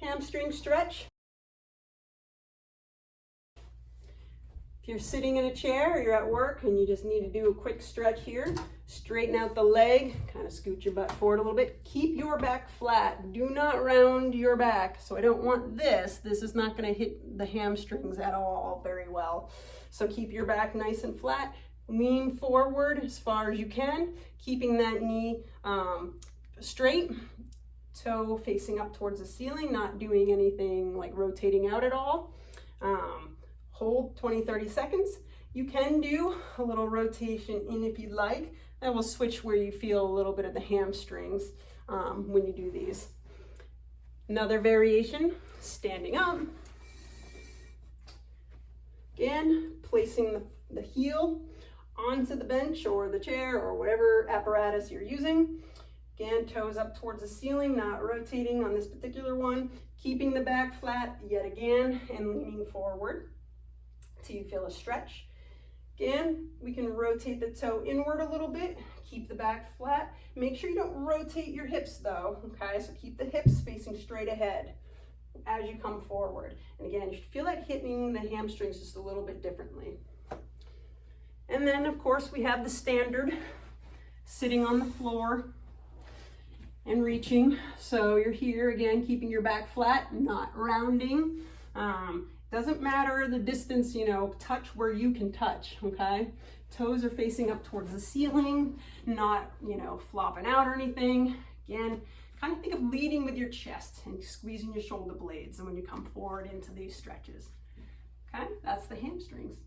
hamstring stretch. If you're sitting in a chair or you're at work and you just need to do a quick stretch here, straighten out the leg, kind of scoot your butt forward a little bit. Keep your back flat. Do not round your back. So I don't want this. This is not going to hit the hamstrings at all very well. So keep your back nice and flat. Lean forward as far as you can, keeping that knee straight, toe facing up towards the ceiling, not doing anything like rotating out at all. Hold 20-30 seconds. You can do a little rotation in if you'd like. That will switch where you feel a little bit of the hamstrings when you do these. Another variation, standing up. Again, placing the heel onto the bench or the chair or whatever apparatus you're using. Again, toes up towards the ceiling, not rotating on this particular one. Keeping the back flat yet again and leaning forward till you feel a stretch. Again, we can rotate the toe inward a little bit, keep the back flat. Make sure you don't rotate your hips though, okay? So keep the hips facing straight ahead as you come forward. And again, you should feel that hitting the hamstrings just a little bit differently. And then of course we have the standard sitting on the floor and reaching. So you're here again, keeping your back flat, not rounding. Doesn't matter the distance, you know, touch where you can touch, okay? Toes are facing up towards the ceiling, not, you know, flopping out or anything. Again, kind of think of leading with your chest and squeezing your shoulder blades and when you come forward into these stretches. Okay, that's the hamstrings.